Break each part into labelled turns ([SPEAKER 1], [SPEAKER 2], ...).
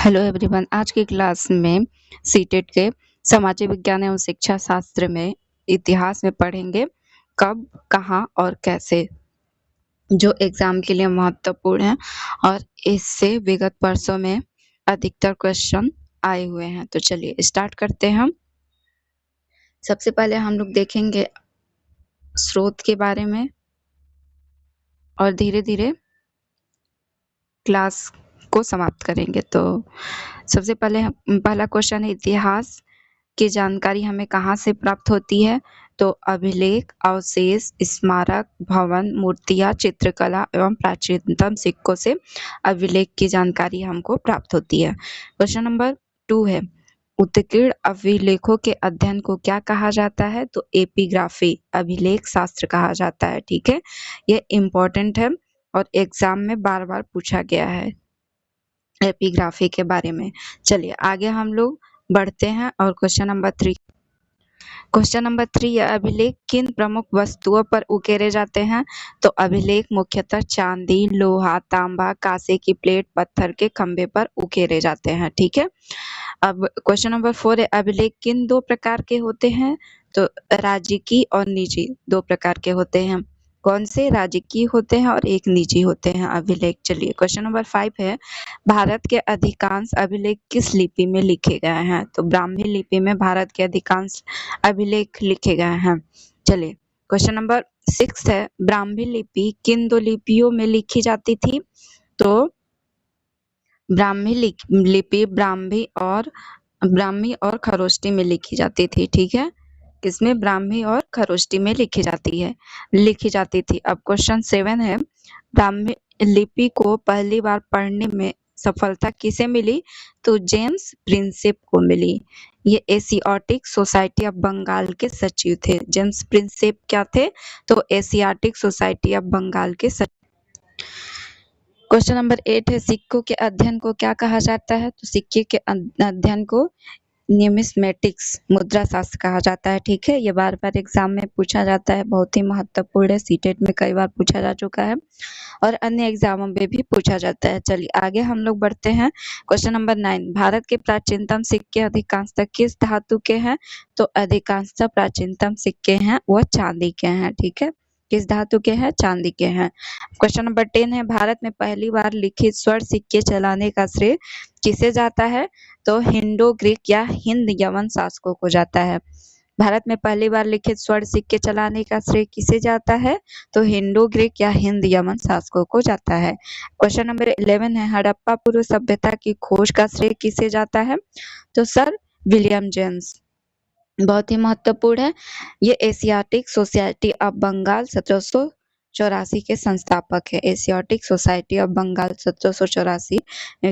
[SPEAKER 1] Hello everyone. आज की class में सीटेट के सामाजिक विज्ञान एवं शिक्षा शास्त्र में इतिहास में पढ़ेंगे कब, कहाँ और कैसे, जो एग्जाम के लिए महत्वपूर्ण है और इससे विगत वर्षों में अधिकतर क्वेश्चन आए हुए हैं। तो चलिए स्टार्ट करते हैं हम। सबसे पहले हम लोग देखेंगे स्रोत के बारे में और धीरे धीरे क्लास को समाप्त करेंगे। तो सबसे पहले पहला क्वेश्चन है, इतिहास की जानकारी हमें कहाँ से प्राप्त होती है? तो अभिलेख, अवशेष, स्मारक, भवन, मूर्तियां, चित्रकला एवं प्राचीनतम सिक्कों से अभिलेख की जानकारी हमको प्राप्त होती है। क्वेश्चन नंबर 2 है, उत्कीर्ण अभिलेखों के अध्ययन को क्या कहा जाता है? तो एपिग्राफी, अभिलेख शास्त्र कहा जाता है। ठीक है, ये इम्पोर्टेंट है और एग्जाम में बार बार पूछा गया है एपिग्राफी के बारे में। चलिए आगे हम लोग बढ़ते हैं और क्वेश्चन नंबर 3 यह अभिलेख किन प्रमुख वस्तुओं पर उकेरे जाते हैं? तो अभिलेख मुख्यतः चांदी, लोहा, तांबा, कांसे की प्लेट, पत्थर के खंभे पर उकेरे जाते हैं। ठीक है, अब क्वेश्चन नंबर 4 है, अभिलेख किन दो प्रकार के होते हैं? तो राजकीय और निजी दो प्रकार के होते हैं। कौन से? राजकीय होते हैं और एक निजी होते हैं अभिलेख। चलिए क्वेश्चन नंबर 5 है, भारत के अधिकांश अभिलेख किस लिपि में लिखे गए हैं? तो ब्राह्मी लिपि में भारत के अधिकांश अभिलेख लिखे गए हैं। चलिए क्वेश्चन नंबर 6 है, ब्राह्मी लिपि किन दो लिपियों में लिखी जाती थी? तो ब्राह्मी लिपि ब्राह्मी और खरोष्टी में लिखी जाती थी। ठीक है, किसमें? ब्राह्मी और खरोष्टी में लिखी जाती थी। अब क्वेश्चन 7 है, ब्राह्मी लिपि को पहली बार पढ़ने में सफलता किसे मिली? तो जेम्स प्रिंसेप को मिली। ये एशियाटिक सोसाइटी ऑफ बंगाल के सचिव थे। जेम्स प्रिंसेप क्या थे? तो एशियाटिक सोसाइटी ऑफ बंगाल के सचिव। क्वेश्चन नंबर 8 है, सिक्कों के अध्ययन को क्या कहा जाता है? तो सिक्के के अध्ययन को न्यूमिस्मेटिक्स, मुद्रा शास्त्र कहा जाता है। ठीक है, ये बार बार एग्जाम में पूछा जाता है, बहुत ही महत्वपूर्ण है, सीटेट में कई बार पूछा जा चुका है और अन्य एग्जामों में भी पूछा जाता है। चलिए आगे हम लोग बढ़ते हैं। क्वेश्चन नंबर 9, भारत के प्राचीनतम सिक्के अधिकांशतः किस धातु के हैं? तो अधिकांशतः प्राचीनतम सिक्के हैं वह चांदी के हैं। ठीक है, किस धातु के हैं? चांदी के हैं। क्वेश्चन नंबर 10 है, भारत में पहली बार लिखित स्वर्ण सिक्के चलाने का श्रेय किसे जाता है? तो हिंडो ग्रीक या हिंद यवन शासकों को जाता है। भारत में पहली बार लिखित स्वर्ण सिक्के चलाने का श्रेय किसे जाता है? तो हिंडो ग्रीक या हिंद यवन शासकों को जाता है। क्वेश्चन नंबर 11 है, हड़प्पा पूर्व सभ्यता की खोज का श्रेय किसे जाता है? तो सर विलियम जेम्स, बहुत ही महत्वपूर्ण है। ये एशियाटिक सोसाइटी ऑफ बंगाल 1784 के संस्थापक है। एशियाटिक सोसाइटी ऑफ बंगाल 1784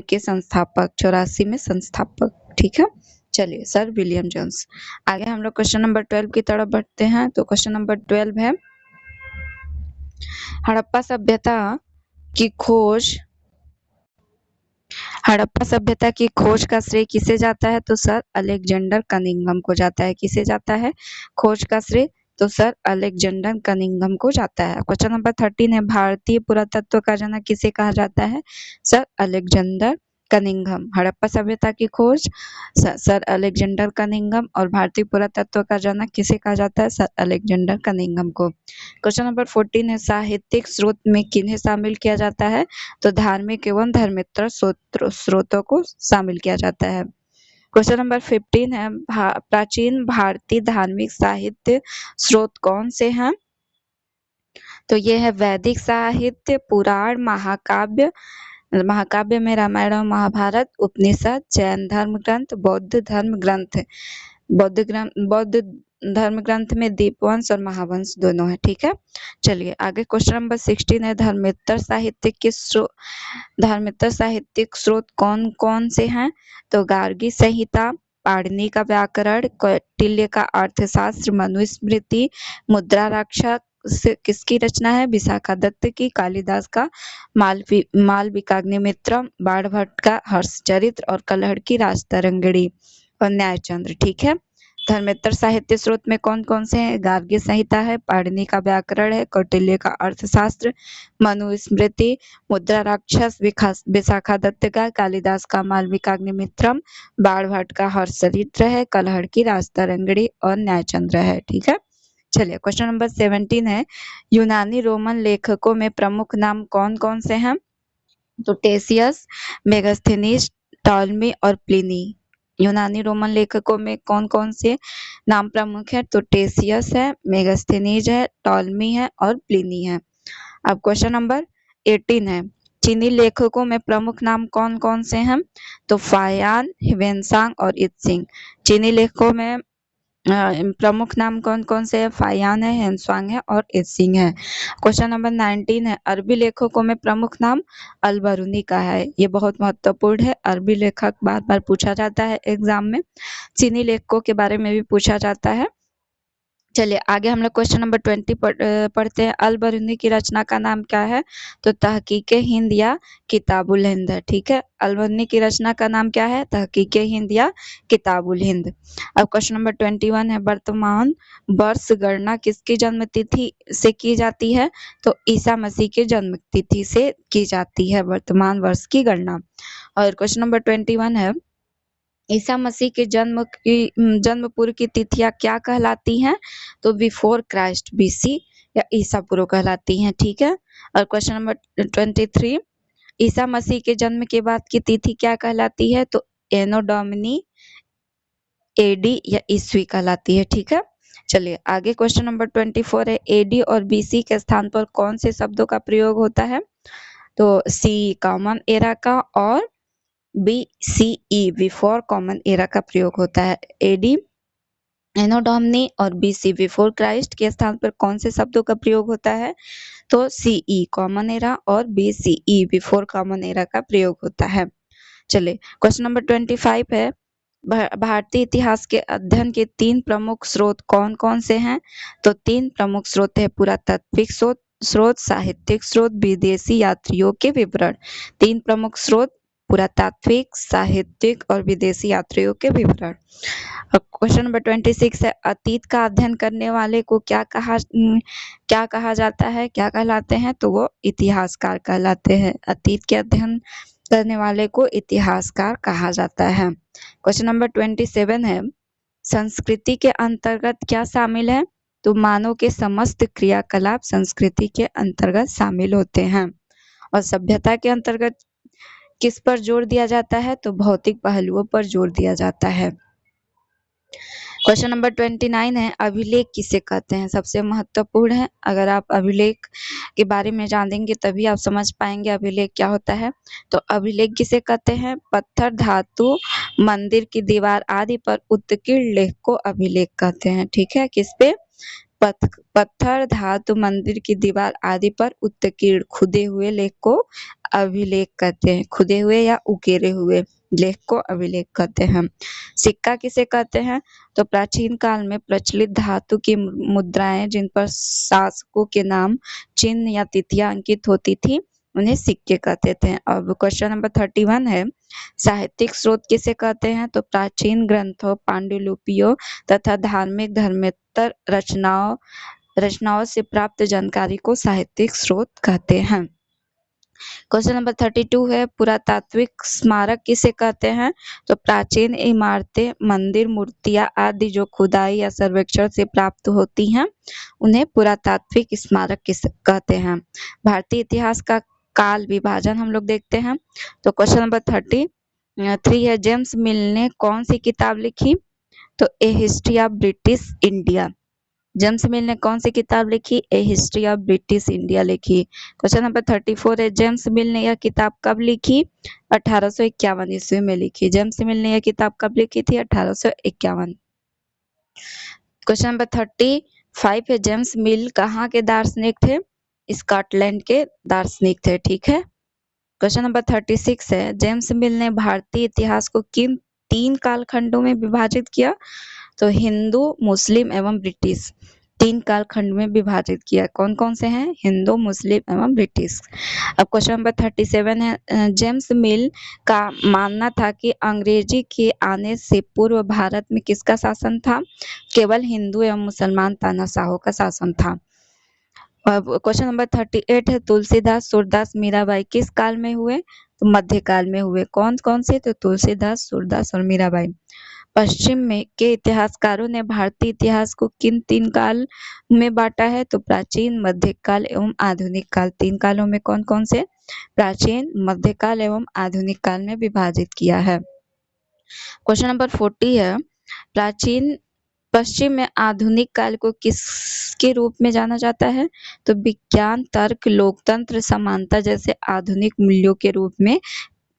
[SPEAKER 1] के संस्थापक, 84 में संस्थापक। ठीक है, चलिए सर विलियम जोन्स। आगे हम लोग क्वेश्चन नंबर 12 की तरफ बढ़ते हैं। तो क्वेश्चन नंबर 12 है, हड़प्पा सभ्यता की खोज का श्रेय किसे जाता है? तो सर अलेक्जेंडर कनिंघम को जाता है। किसे जाता है खोज का श्रेय? तो सर अलेक्जेंडर कनिंघम को जाता है। क्वेश्चन नंबर 13 है, भारतीय पुरातत्व का जनक किसे कहा जाता है? Sir Alexander Cunningham. हड़प्पा सभ्यता की खोज सर अलेक्जेंडर कनिंघम और भारतीय पुरातत्व का जनक किसे कहा जाता है? सर अलेक्जेंडर कनिंघम को। क्वेश्चन नंबर 14 है, साहित्यिक स्रोत में किन्हें शामिल किया जाता है? तो धार्मिक एवं धर्मेतर स्रोतों को शामिल किया जाता है। क्वेश्चन नंबर 15 है, प्राचीन भारतीय धार्मिक साहित्य स्रोत कौन से हैं? तो ये है वैदिक साहित्य, पुराण, महाकाव्य में रामायण और महाभारत, उपनिषद, जैन धर्म ग्रंथ, बौद्ध धर्म ग्रंथ में दीपवंश और महावंश दोनों है। ठीक है, चलिए आगे क्वेश्चन नंबर 16 है, धर्मेतर साहित्यिक स्रोत कौन कौन से हैं? तो गार्गी संहिता, पाणिनि का व्याकरण, कौटिल्य का अर्थशास्त्र, मनुस्मृति, मुद्रा रक्षा किसकी रचना है? विशाखादत्त की, कालिदास का मालविकाग्निमित्र, बाणभट्ट का हर्षचरित्र और कलहड़ की राजतरंगिणी और न्यायचंद्र। ठीक है, धर्मेंद्र साहित्य स्रोत में कौन कौन से हैं? गार्गी संहिता है, पाणिनि का व्याकरण है, कौटिल्य का अर्थशास्त्र, मनुस्मृति, मुद्रा राक्षस, विशाखादत्त का, कालिदास का मालविकाग्निमित्रम, बाणभट्ट का हर्षचरित्र है, कलहड़ की राजतरंगिणी और न्यायचंद्र है। ठीक है, चलिए क्वेश्चन नंबर 17 है, यूनानी रोमन लेखकों में प्रमुख नाम कौन कौन से हैं? तो टेसियस, मेगास्थेनीज, टॉलमी और प्लिनी। यूनानी रोमन लेखकों में कौन कौन से नाम प्रमुख है? तो टेसियस है, मेगास्थेनीज है, टॉलमी है और प्लिनी है। अब क्वेश्चन नंबर 18 है, चीनी लेखकों में प्रमुख नाम कौन कौन से हैं? तो फायान, ह्वेनसांग और इत्सिंग। चीनी लेखकों में प्रमुख नाम कौन कौन से है? फायान है, हेनस्वांग है और इत्सिंग है। क्वेश्चन नंबर 19 है, अरबी लेखकों में प्रमुख नाम अल-बरूनी का है। ये बहुत महत्वपूर्ण है, अरबी लेखक बार बार पूछा जाता है एग्जाम में। चीनी लेखकों के बारे में भी पूछा जाता है। चलिए आगे हम लोग क्वेश्चन नंबर 20 पढ़ते हैं। अल-बरूनी की रचना का नाम क्या है? तो तहकीके हिंद या किताबुल हिंद है। ठीक है, अल-बरूनी की रचना का नाम क्या है? तहकीके हिंद या किताबुल हिंद। अब क्वेश्चन नंबर 21 है, वर्तमान वर्ष गणना किसकी जन्म तिथि से की जाती है? तो ईसा मसीह की जन्म तिथि से की जाती है वर्तमान वर्ष की गणना। और क्वेश्चन नंबर 21 है, ईसा मसीह के जन्म पूर्व की तिथियां क्या कहलाती हैं? तो बिफोर क्राइस्ट बीसी या ईसा पूर्व कहलाती हैं। ठीक है, और क्वेश्चन नंबर 23, ईसा मसीह के जन्म के बाद की तिथि क्या कहलाती है? तो एनो डोमिनी, एडी या ईस्वी कहलाती है। ठीक है, चलिए आगे क्वेश्चन नंबर 24 है, एडी और बीसी के स्थान पर कौन से शब्दों का प्रयोग होता है? तो सी कॉमन एरा का और BCE बिफोर कॉमन एरा का प्रयोग होता है। एडी, एनो डोमिनी और BC बिफोर क्राइस्ट के स्थान पर कौन से शब्दों का प्रयोग होता है? तो CE कॉमन एरा और BCE बिफोर कॉमन एरा का प्रयोग होता है। चलिए क्वेश्चन नंबर 25 है, भारतीय इतिहास के अध्ययन के 3 प्रमुख स्रोत कौन कौन से हैं? तो 3 प्रमुख स्रोत है, पुरातात्विक स्रोत, साहित्यिक स्रोत, विदेशी यात्रियों के विवरण। 3 प्रमुख स्रोत, पुरातात्विक, साहित्यिक और विदेशी यात्रियों के विवरण। क्वेश्चन नंबर 26 है, अतीत का अध्ययन करने वाले को क्या कहा जाता है, क्या कहलाते हैं? तो वो इतिहासकार कहलाते हैं। अतीत के अध्ययन करने वाले को इतिहासकार कहा जाता है। क्वेश्चन नंबर 27 है, संस्कृति के अंतर्गत क्या शामिल है? तो मानव के समस्त क्रियाकलाप संस्कृति के अंतर्गत शामिल होते हैं। और सभ्यता के अंतर्गत किस पर जोर दिया जाता है? तो भौतिक पहलुओं पर जोर दिया जाता है। क्वेश्चन नंबर 29 है, अभिलेख किसे कहते हैं? सबसे महत्वपूर्ण है, अगर आप अभिलेख के बारे में जानेंगे तभी आप समझ पाएंगे अभिलेख क्या होता है। तो अभिलेख किसे कहते हैं? पत्थर, धातु, मंदिर की दीवार आदि पर उत्कीर्ण लेख को अभिलेख कहते हैं। ठीक है, किस पे? पत्थर, धातु, मंदिर की दीवार आदि पर उत्कीर्ण खुदे हुए लेख को अभिलेख कहते हैं। खुदे हुए या उकेरे हुए लेख को अभिलेख कहते हैं। सिक्का किसे कहते हैं? तो प्राचीन काल में प्रचलित धातु की मुद्राएं जिन पर शासकों के नाम, चिन्ह या तिथियां अंकित होती थी उन्हें सिक्के कहते थे। अब क्वेश्चन नंबर 31 है, साहित्यिक स्रोत किसे कहते हैं? तो प्राचीन ग्रंथों, पांडुलिपियों तथा धार्मिक धर्मेतर रचनाओं से प्राप्त जानकारी को साहित्यिक स्रोत कहते हैं। क्वेश्चन नंबर 32 है, पुरातात्विक स्मारक किसे कहते हैं? तो प्राचीन इमारतें, मंदिर, मूर्तियां आदि जो खुदाई या सर्वेक्षण से प्राप्त होती हैं उन्हें पुरातात्विक स्मारक किसे कहते हैं। भारतीय इतिहास का काल विभाजन हम लोग देखते हैं। तो क्वेश्चन नंबर 33 है, जेम्स मिल ने कौन सी किताब लिखी? तो a history of British India. James Mill ने कौन सी किताब लिखी? A history of British India लिखी। क्वेश्चन नंबर 34 है, जेम्स मिल ने यह किताब कब लिखी? 1851 ईस्वी में लिखी। जेम्स मिल ने यह किताब कब लिखी थी? 1851। क्वेश्चन नंबर 35 है, जेम्स मिल कहाँ के दार्शनिक थे? स्कॉटलैंड के दार्शनिक थे। ठीक है, क्वेश्चन नंबर 36 है, जेम्स मिल ने भारतीय इतिहास को किन 3 कालखंडों में विभाजित किया? तो हिंदू, मुस्लिम एवं ब्रिटिश। 3 कालखंड में विभाजित किया। कौन-कौन से हैं? हिंदू, मुस्लिम एवं ब्रिटिश। अब क्वेश्चन नंबर 37 है, जेम्स मिल का मानना था कि अंग्रेजी के आने से पूर्व भारत में किसका शासन था? केवल हिंदू एवं मुसलमान तानाशाहों का शासन था। अब क्वेश्चन नंबर 38 है, तुलसीदास, सूरदास, मीराबाई किस काल में हुए? तो मध्यकाल में हुए। कौन-कौन से? तो तुलसीदास, सूरदास और मीराबाई। पश्चिम में के इतिहासकारों ने भारतीय इतिहास को किन 3 काल में बांटा है? तो प्राचीन, मध्यकाल एवं आधुनिक काल। 3 कालों में कौन-कौन से? प्राचीन, मध्यकाल एवं आधुनिक काल में विभाजित किया है। क्वेश्चन नंबर 40 है, प्राचीन पश्चिम में आधुनिक काल को किसके रूप में जाना जाता है? तो विज्ञान, तर्क, लोकतंत्र, समानता जैसे आधुनिक मूल्यों के रूप में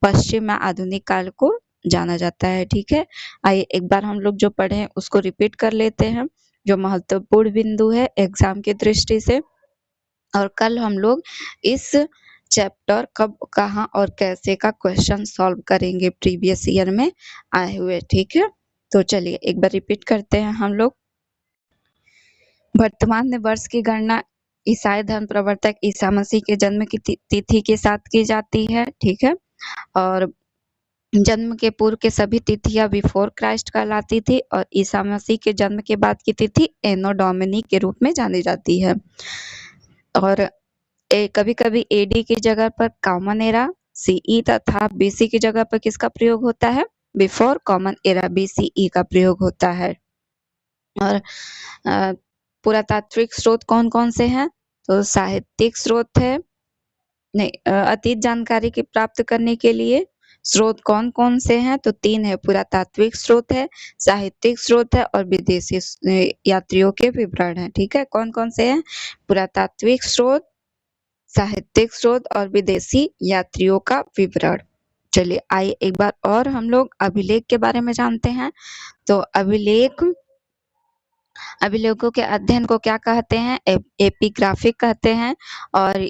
[SPEAKER 1] पश्चिम में आधुनिक काल को जाना जाता है। ठीक है, आइए एक बार हम लोग जो पढ़े हैं उसको रिपीट कर लेते हैं, जो महत्वपूर्ण बिंदु है एग्जाम की दृष्टि से। और कल हम लोग इस चैप्टर कब, कहाँ और कैसे का क्वेश्चन सॉल्व करेंगे प्रीवियस ईयर में आए हुए। ठीक है, तो चलिए एक बार रिपीट करते हैं हम लोग। वर्तमान में वर्ष की गणना ईसाई धर्म प्रवर्तक ईसा मसीह के जन्म की तिथि के साथ की जाती है। ठीक है, और जन्म के पूर्व के सभी तिथियां बिफोर क्राइस्ट कहलाती थी और ईसा मसीह के जन्म के बाद की तिथि एनो डोमिनी के रूप में जानी जाती है। और कभी-कभी एडी की जगह पर कॉमन एरा, सीई तथा बीसी की जगह पर किसका प्रयोग होता है? बिफोर कॉमन एरा, बीसीई का प्रयोग होता है। और पुरातात्विक स्रोत कौन-कौन से हैं? तो साहित्यिक स्रोत है, नहीं, अतीत जानकारी की प्राप्त करने के लिए स्रोत कौन-कौन से हैं? तो 3 है, पुरातात्विक स्रोत है, साहित्यिक स्रोत है और विदेशी यात्रियों के विवरण है। ठीक है, कौन-कौन से हैं? पुरातात्विक स्रोत, साहित्यिक स्रोत और विदेशी यात्रियों का विवरण। चलिए आइए एक बार और हम लोग अभिलेख के बारे में जानते हैं। तो अभिलेखों के अध्ययन को क्या कहते हैं? एपिग्राफिक कहते हैं। और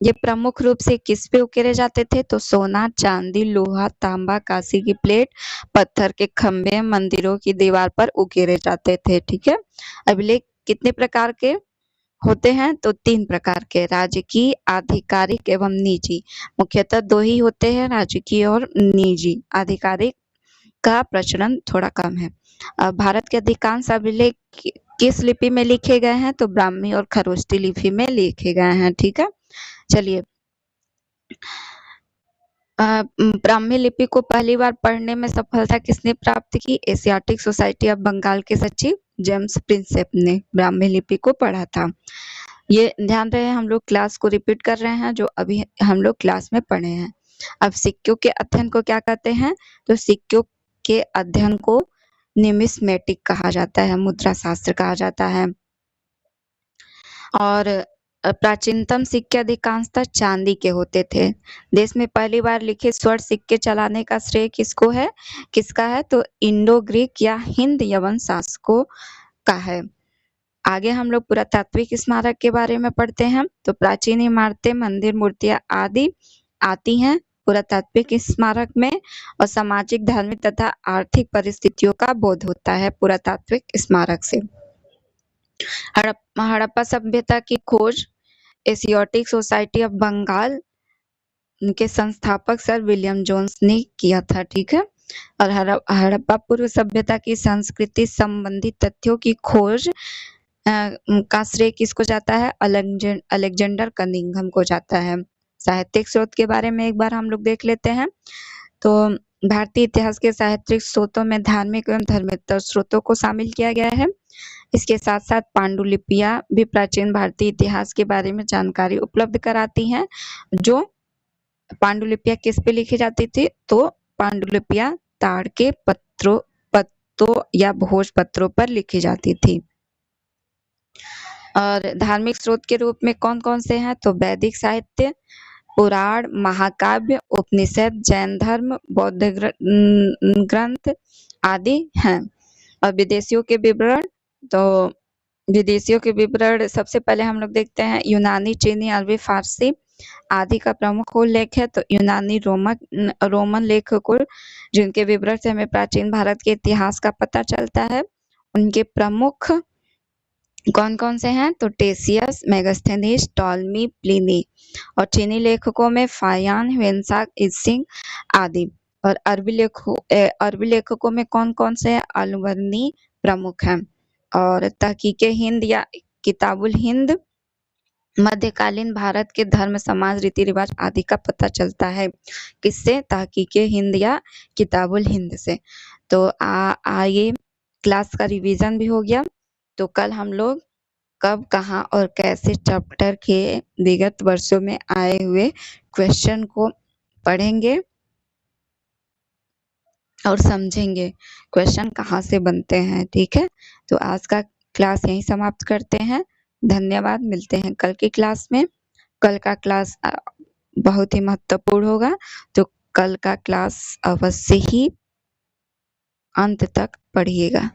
[SPEAKER 1] ये प्रमुख रूप से किस पे उकेरे जाते थे? तो सोना, चांदी, लोहा, तांबा, कांसे की प्लेट, पत्थर के खंभे, मंदिरों की दीवार पर उकेरे जाते थे। ठीक है, अभिलेख कितने प्रकार के होते हैं? तो 3 प्रकार के, राजकीय, आधिकारिक एवं निजी। मुख्यतः 2 ही होते हैं, राजकीय और निजी। आधिकारिक का प्रचलन थोड़ा कम है। भारत के अधिकांश अभिलेख किस लिपि में लिखे गए हैं? तो ब्राह्मी और खरोष्टी लिपि में लिखे गए हैं। ठीक है, चलिए ब्राह्मी लिपि को पहली बार पढ़ने में सफलता किसने प्राप्त की? एशियाटिक सोसाइटी ऑफ बंगाल के सचिव जेम्स प्रिंसेप ने ब्राह्मी लिपि को पढ़ा था। ये ध्यान रहे, हम लोग क्लास को रिपीट कर रहे हैं जो अभी हम लोग क्लास में पढ़े हैं। अब सिक्कों के अध्ययन को क्या कहते हैं? तो सिक्कों के अध्ययन को निमिस्मेटिक कहा जाता है, मुद्रा शास्त्र कहा जाता है। और प्राचीनतम सिक्के अधिकांशतः चांदी के होते थे। देश में पहली बार लिखे स्वर्ण सिक्के चलाने का श्रेय किसका है? तो इंडो ग्रीक या हिंद यवन शासकों का है। आगे हम लोग पुरातात्विक स्मारक के बारे में पढ़ते हैं। तो प्राचीन इमारतें, मंदिर, मूर्तियां आदि आती हैं पुरातात्विक स्मारक में, और सामाजिक, धार्मिक तथा आर्थिक परिस्थितियों का बोध होता है पुरातात्विक स्मारक से। हड़प्पा सभ्यता की खोज एशियाटिक सोसाइटी ऑफ बंगाल के संस्थापक सर विलियम जोन्स ने किया था। ठीक है, और हड़प्पा पूर्व सभ्यता की संस्कृति संबंधी तथ्यों की खोज का श्रेय किसको जाता है? अलेक्जेंडर कनिंघम को जाता है। साहित्यिक स्रोत के बारे में एक बार हम लोग देख लेते हैं। तो भारतीय इतिहास के साहित्यिक स्रोतों में धार्मिक एवं धर्मेतर स्रोतों को शामिल किया गया है। इसके साथ साथ पांडुलिपियां भी प्राचीन भारतीय इतिहास के बारे में जानकारी उपलब्ध कराती हैं। जो पांडुलिपियां किस पे लिखी जाती थी? तो पांडुलिपियां ताड़ के पत्तों या भोजपत्रों पर लिखी जाती थी। और धार्मिक स्रोत के रूप में कौन-कौन से हैं? तो वैदिक साहित्य, पुराण, महाकाव्य, उपनिषद, जैन धर्म, बौद्ध ग्रंथ आदि हैं। और विदेशियों के विवरण, तो विदेशियों के विवरण सबसे पहले हम लोग देखते हैं यूनानी, चीनी, अरबी, फारसी आदि का प्रमुख उल्लेख है। तो यूनानी, रोमन लेखकों जिनके विवरण से हमें प्राचीन भारत के इतिहास का पता चलता है, उनके प्रमुख कौन कौन से हैं? तो टेसियस, मेगास्थेनीज, टॉलमी, प्लिनी। और चीनी लेखकों में फायान, ह्वेनसाक, इत्सिंग आदि। और अरबी लेखकों में कौन कौन से हैं? अलवर्नी प्रमुख हैं। और तहकीके हिंद या किताबुल हिंद मध्यकालीन भारत के धर्म, समाज, रीति रिवाज आदि का पता चलता है। किससे? तहकीके हिंद या किताबुल हिंद से। तो आइए, क्लास का रिवीजन भी हो गया। तो कल हम लोग कब, कहाँ और कैसे चैप्टर के विगत वर्षों में आए हुए क्वेश्चन को पढ़ेंगे और समझेंगे क्वेश्चन कहाँ से बनते हैं। ठीक है, तो आज का क्लास यहीं समाप्त करते हैं। धन्यवाद, मिलते हैं कल की क्लास में। कल का क्लास बहुत ही महत्वपूर्ण होगा, तो कल का क्लास अवश्य ही अंत तक पढ़िएगा।